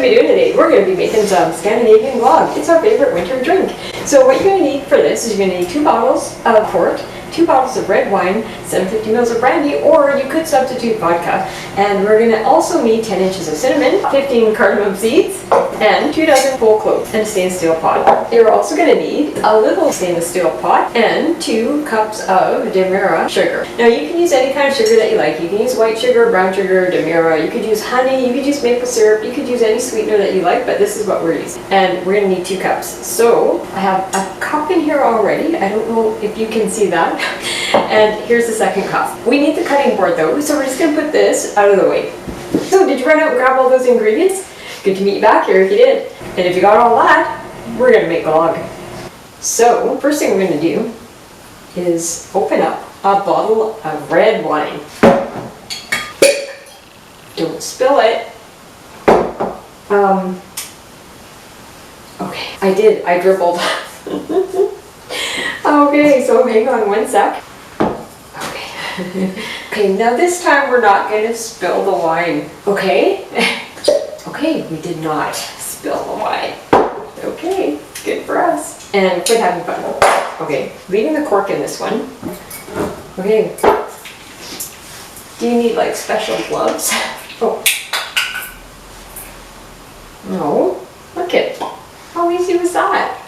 we doing today? We're going to be making some Scandinavian glögg. It's our favorite winter drink. So what you're going to need for this is you're going to need 2 bottles of port, 2 bottles of red wine, 750 mils of brandy, or you could substitute vodka. And we're going to also need 10 inches of cinnamon, 15 cardamom seeds, and 2 dozen whole cloves, and a stainless steel pot. You're also going to need a little stainless steel pot and 2 cups of Demerara sugar. Now you can use any kind of sugar that you like. You can use white sugar, brown sugar, Demerara. You could use honey, you could use maple syrup, you could use any sweetener that you like, but this is what we're using. And we're going to need 2 cups. So I have a cup in here already. I don't know if you can see that. And here's the second cup. We need the cutting board though, so we're just going to put this out of the way. So did you run out and grab all those ingredients? Good to meet you back here if you did. And if you got all that, we're going to make glögg. So first thing we're going to do is open up a bottle of red wine. Don't spill it. Okay, I dribbled. Okay, so hang on one sec. Okay. Okay, now this time we're not going to spill the wine. Okay? Okay, we did not spill the wine. Okay, good for us. And quit having fun. Okay, leaving the cork in this one. Okay. Do you need like special gloves? Oh. No. Look it. How easy was that?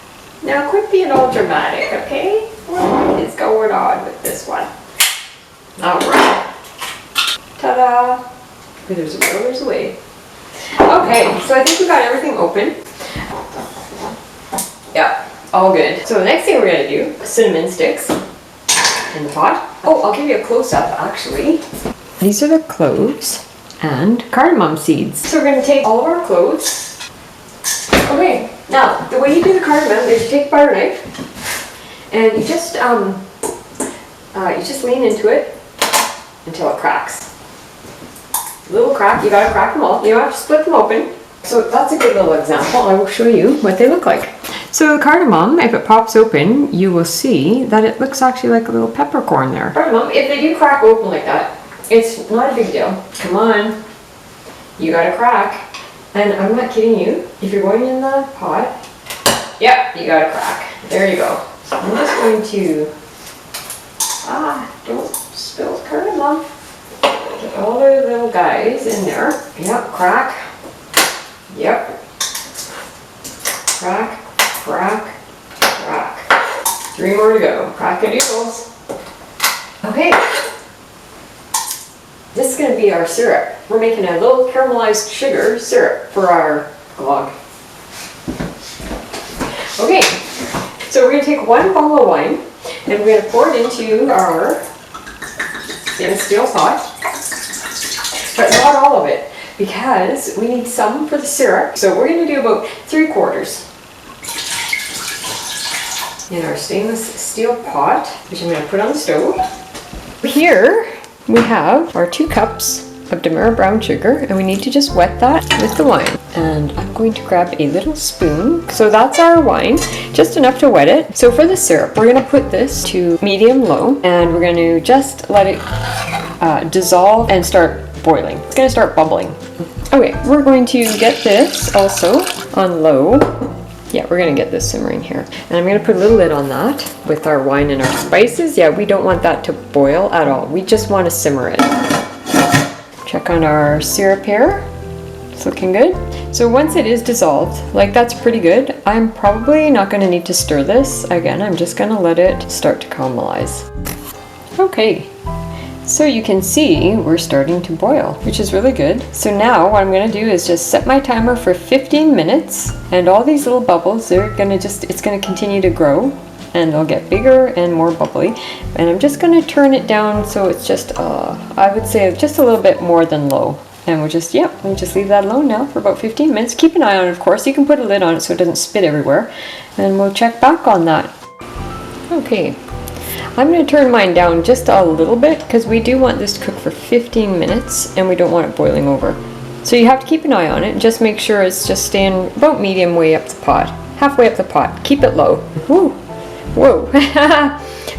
Now quit being all dramatic, okay? What is going on with this one? Alright. Ta-da! Okay, there's a will, there's a way. Okay, so I think we got everything open. Yeah, all good. So the next thing we're going to do, cinnamon sticks in the pot. Oh, I'll give you a close-up actually. These are the cloves and cardamom seeds. So we're going to take all of our cloves. Okay, now the way you do the cardamom is you take a butter knife and you just lean into it until it cracks. A little crack, you gotta crack them all. You don't have to split them open. So that's a good little example. I will show you what they look like. So the cardamom, if it pops open, you will see that it looks actually like a little peppercorn there. Cardamom, if they do crack open like that, it's not a big deal. Come on, you gotta crack. And I'm not kidding you, if you're going in the pot, yep, you gotta crack. There you go. So I'm just going to, don't spill the cardamom. Get all the little guys in there. Yep, crack. Yep. Crack, crack, crack. 3 more to go. Crack-a-doodles. Okay. This is going to be our syrup. We're making a little caramelized sugar syrup for our glögg. Okay, so we're going to take 1 bottle of wine and we're going to pour it into our stainless steel pot, but not all of it because we need some for the syrup. So we're going to do about 3/4 in our stainless steel pot, which I'm going to put on the stove. Here we have our 2 cups of Demerara brown sugar, and we need to just wet that with the wine. And I'm going to grab a little spoon. So that's our wine, just enough to wet it. So for the syrup, we're going to put this to medium-low, and we're going to just let it dissolve and start boiling. It's going to start bubbling. Okay, we're going to get this also on low. Yeah, we're going to get this simmering here. And I'm going to put a little lid on that with our wine and our spices. Yeah, we don't want that to boil at all. We just want to simmer it. Check on our syrup here. It's looking good. So once it is dissolved, like that's pretty good, I'm probably not going to need to stir this. Again, I'm just going to let it start to caramelize. Okay. So you can see we're starting to boil, which is really good. So now what I'm going to do is just set my timer for 15 minutes, and all these little bubbles, they're going to it's going to continue to grow, and they'll get bigger and more bubbly. And I'm just going to turn it down so it's just, I would say just a little bit more than low. And we'll just leave that alone now for about 15 minutes. Keep an eye on it, of course. You can put a lid on it so it doesn't spit everywhere. And we'll check back on that. Okay. I'm going to turn mine down just a little bit because we do want this to cook for 15 minutes and we don't want it boiling over. So you have to keep an eye on it. Just make sure it's just staying about medium way up the pot. Halfway up the pot. Keep it low. Woo. Whoa.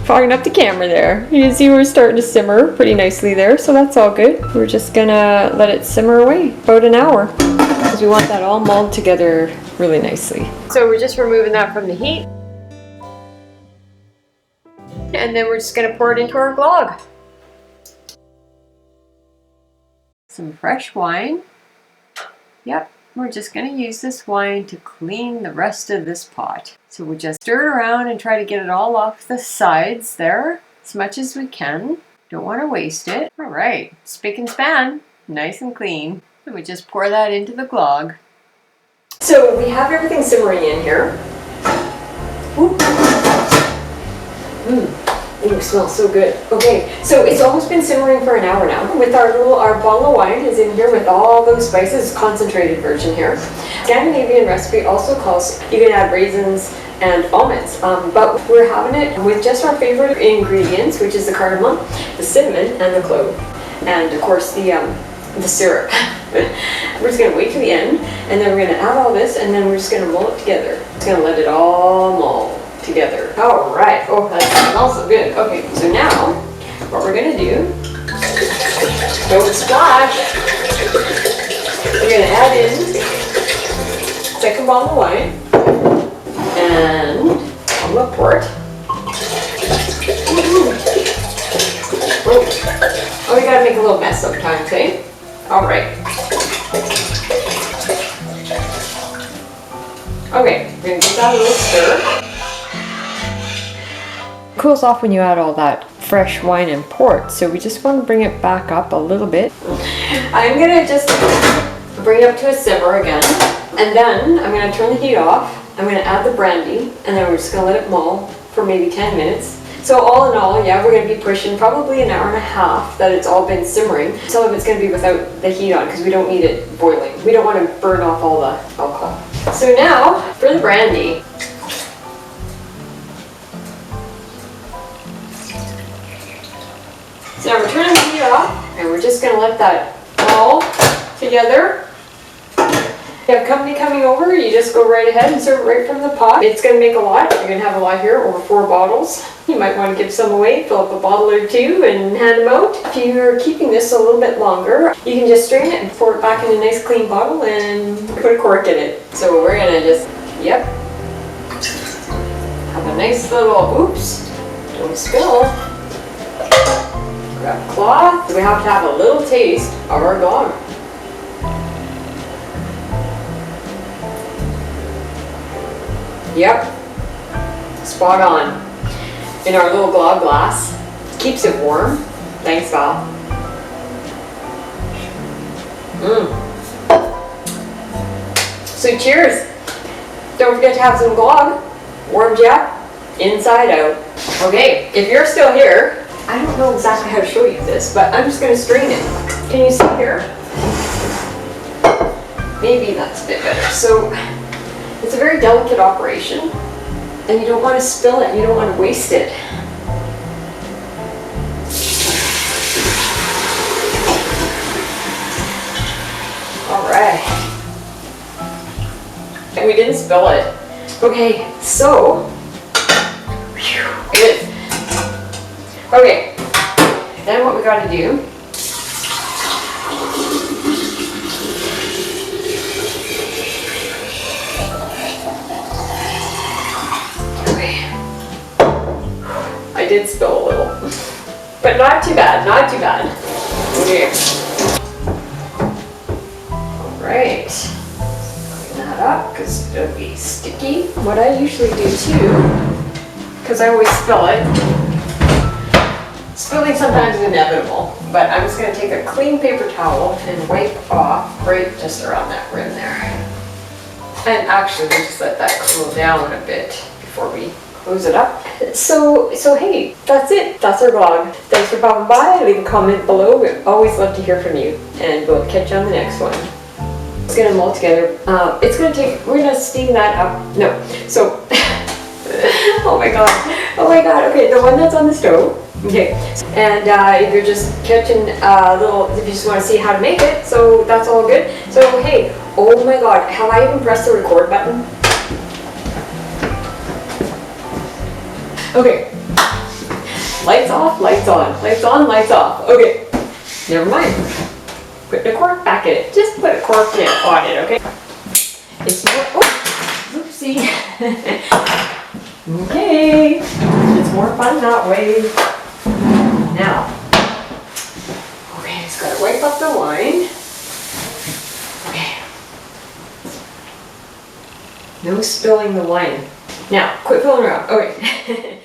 Fogging up the camera there. You can see we're starting to simmer pretty nicely there, so that's all good. We're just going to let it simmer away about an hour. because we want that all mulled together really nicely. So we're just removing that from the heat. And then we're just going to pour it into our glögg. Some fresh wine. Yep, we're just going to use this wine to clean the rest of this pot. So we'll just stir it around and try to get it all off the sides there as much as we can. Don't want to waste it. All right, spick and span, nice and clean. And we just pour that into the glögg. So we have everything simmering in here. It smells so good. Okay, so it's almost been simmering for an hour now. With our bottle of wine is in here with all those spices, concentrated version here. Scandinavian recipe also calls, you can add raisins and almonds, but we're having it with just our favorite ingredients, which is the cardamom, the cinnamon, and the clove, and of course the syrup. We're just gonna wait to the end, and then we're gonna add all this, and then we're just gonna mull it together. Just gonna let it all mull together. All right. Oh, that smells so good. Okay, so now what we're gonna do, don't splash. We're gonna add in second bottle of wine and I'm gonna pour it. Oh, we gotta make a little mess sometimes, eh? All right. Okay, we're gonna give that a little stir. Cools off when you add all that fresh wine and port, so we just want to bring it back up a little bit. I'm gonna just bring it up to a simmer again, and then I'm gonna turn the heat off. I'm gonna add the brandy, and then we're just gonna let it mull for maybe 10 minutes. So all in all, yeah, we're gonna be pushing probably an hour and a half that it's all been simmering. Some of it's gonna be without the heat on because we don't need it boiling. We don't want to burn off all the alcohol. So now for the brandy. So now we're turning the heat off, and we're just going to let that mull together. If you have company coming over, you just go right ahead and serve it right from the pot. It's going to make a lot. You're going to have a lot here, over 4 bottles. You might want to give some away, fill up a bottle or 2 and hand them out. If you're keeping this a little bit longer, you can just strain it and pour it back in a nice clean bottle and put a cork in it. So we're going to just, yep, have a nice little, oops, don't spill. Grab a cloth. We have to have a little taste of our glögg. Yep, spot on. In our little glögg glass. Keeps it warm. Thanks, Val. So cheers. Don't forget to have some glögg. Warmed you up, inside out. Okay, if you're still here, I don't know exactly how to show you this, but I'm just going to strain it. Can you see here? Maybe that's a bit better. So it's a very delicate operation, and you don't want to spill it, you don't want to waste it. All right. And we didn't spill it. Okay, so good. Okay, then what we gotta do, okay, I did spill a little, but not too bad, not too bad. Okay, all right, clean that up because it'll be sticky. What I usually do too, because I always spill it, spilling sometimes is inevitable, but I'm just going to take a clean paper towel and wipe off right just around that rim there. And actually, we'll just let that cool down a bit before we close it up. So hey, that's it. That's our glögg. Thanks for popping by. Leave a comment below. We always love to hear from you, and we'll catch you on the next one. It's going to mull together. It's going to take, we're going to steam that up. No, so, oh my god, okay, the one that's on the stove. Okay, and if you're just catching a little, if you just want to see how to make it, so that's all good. So hey, oh my god, have I even pressed the record button? Okay, lights off, lights on, lights on, lights off. Okay, never mind. Put the cork back in it. Just put a cork in it, on it, okay? It's more, oh, oopsie. Okay, it's more fun that way. Now, okay, just gotta wipe up the wine. Okay. No spilling the wine. Now, quit fooling around. Okay.